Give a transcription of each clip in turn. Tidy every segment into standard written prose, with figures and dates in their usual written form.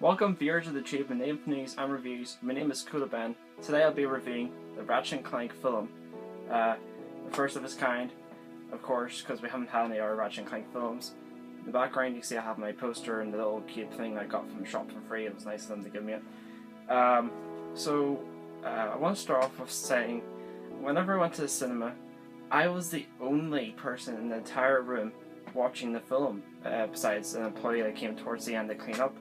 Welcome viewers of the tube and name news and reviews. My name is Kula Ben. Today I'll be reviewing the Ratchet and Clank film. The first of its kind, of course, because we haven't had any other Ratchet and Clank films. In the background you can see I have my poster and the little cute thing I got from the shop for free. It was nice of them to give me it. I want to start off with saying, whenever I went to the cinema, I was the only person in the entire room watching the film, besides an employee that came towards the end to clean up.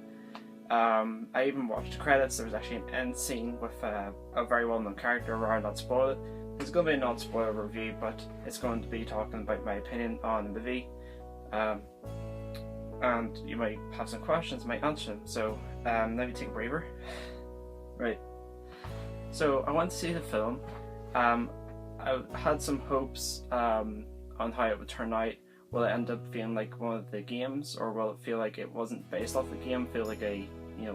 I even watched the credits. There was actually an end scene with a very well-known character. I'll not spoil it. It's going to be a non-spoiler review, but it's going to be talking about my opinion on the movie. And you might have some questions, might answer them. So let me take a breather. Right. So I went to see the film. I had some hopes on how it would turn out. Will it end up feeling like one of the games, or will it feel like it wasn't based off the game, feel like a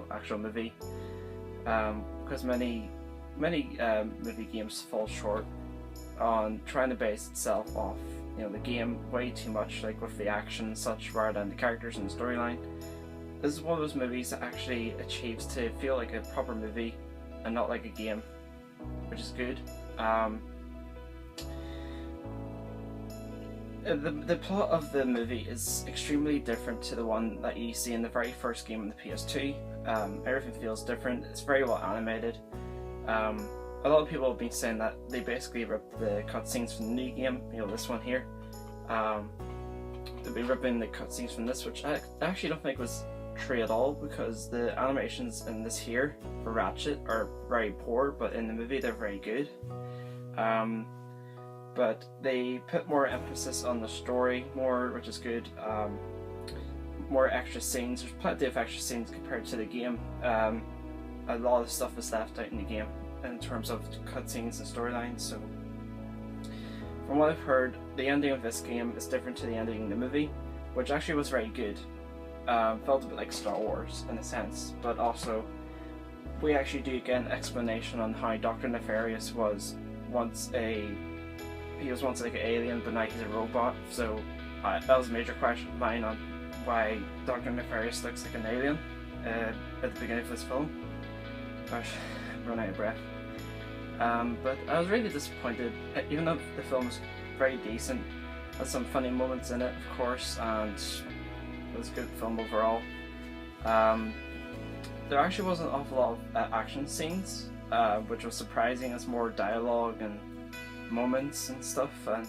actual movie? Because many movie games fall short on trying to base itself off the game way too much, like with the action and such, rather than the characters and the storyline. This is one of those movies that actually achieves to feel like a proper movie and not like a game, which is good. The plot of the movie is extremely different to the one that you see in the very first game on the PS2. Everything feels different. It's very well animated. A lot of people have been saying that they basically ripped the cutscenes from the new game, this one here. They've been ripping the cutscenes from this, which I actually don't think was true at all, because the animations in this here for Ratchet are very poor, but in the movie they're very good. But they put more emphasis on the story, which is good. More extra scenes. There's plenty of extra scenes compared to the game. A lot of stuff is left out in the game in terms of cutscenes and storylines. So, from what I've heard, the ending of this game is different to the ending in the movie, which actually was very good. Felt a bit like Star Wars in a sense, but also we actually do get an explanation on how Dr. Nefarious was once like an alien, but now he's a robot. So that was a major question of mine on why Dr. Nefarious looks like an alien at the beginning of this film. Gosh, I'm running out of breath. But I was really disappointed, even though the film was very decent. Had some funny moments in it, of course, and it was a good film overall. There actually wasn't an awful lot of action scenes, which was surprising. It's more dialogue and moments and stuff, and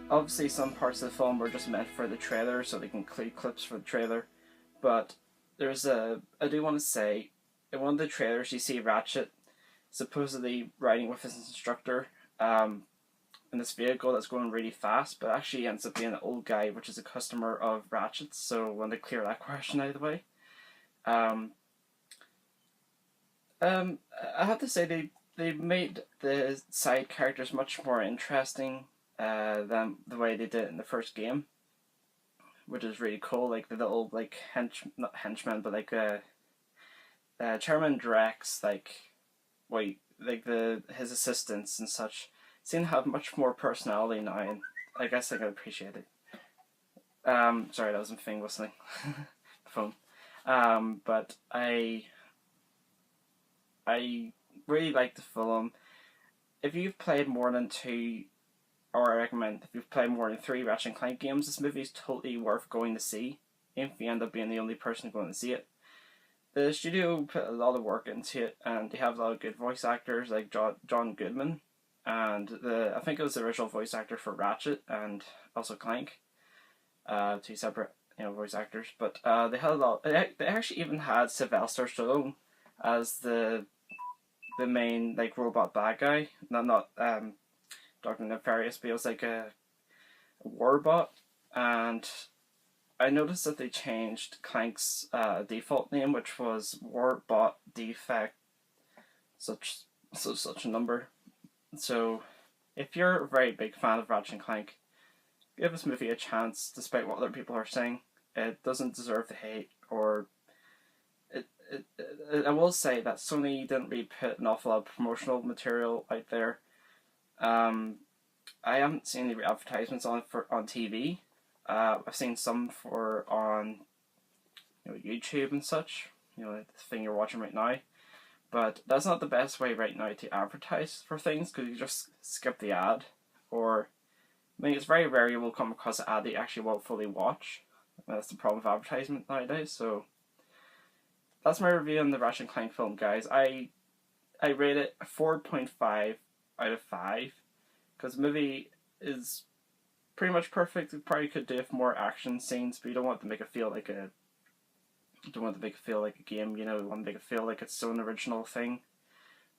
obviously some parts of the film were just meant for the trailer, so they can include clips for the trailer. But I do want to say, in one of the trailers you see Ratchet supposedly riding with his instructor in this vehicle that's going really fast, but actually ends up being an old guy, which is a customer of Ratchet's. So I want to clear that question out of the way. I have to say they made the side characters much more interesting than the way they did in the first game, which is really cool. Like the little not henchmen, but like Chairman Drex, his assistants and such seem to have much more personality now, and I guess I can appreciate it. Sorry, that was my thing whistling the phone. But I really like the film. If you've played more than two, or I recommend if you've played more than 3 Ratchet and Clank games, this movie is totally worth going to see, even if you end up being the only person going to see it. The studio put a lot of work into it, and they have a lot of good voice actors like John Goodman, and I think it was the original voice actor for Ratchet and also Clank, 2 separate voice actors. But they had a lot. They actually even had Sylvester Stallone as the main robot bad guy, not Dr. Nefarious, but he was like a warbot. And I noticed that they changed Clank's default name, which was Warbot Defect such a number. So if you're a very big fan of Ratchet and Clank, give this movie a chance, despite what other people are saying. It doesn't deserve the hate, or I will say that Sony didn't really put an awful lot of promotional material out there. I haven't seen any advertisements on TV. I've seen some on YouTube and such, you know, the thing you're watching right now. But that's not the best way right now to advertise for things, because you just skip the ad, or I mean, it's very rare you will come across an ad that you actually won't fully watch. And that's the problem with advertisement nowadays. So that's my review on the Ratchet and Clank film, guys. I rate it a 4.5 out of 5, because the movie is pretty much perfect. It probably could do with more action scenes, but you don't want to make it feel like a game, you know. You want to make it feel like it's its own original thing.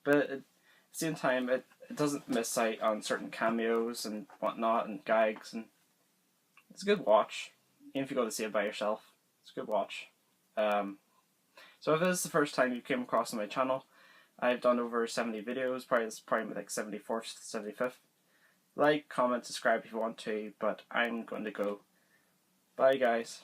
But at the same time, it doesn't miss out on certain cameos and whatnot and gags, and it's a good watch. Even if you go to see it by yourself, it's a good watch. So if this is the first time you came across on my channel, I've done over 70 videos, this is probably like 74th, 75th. Like, comment, subscribe if you want to, but I'm going to go. Bye guys.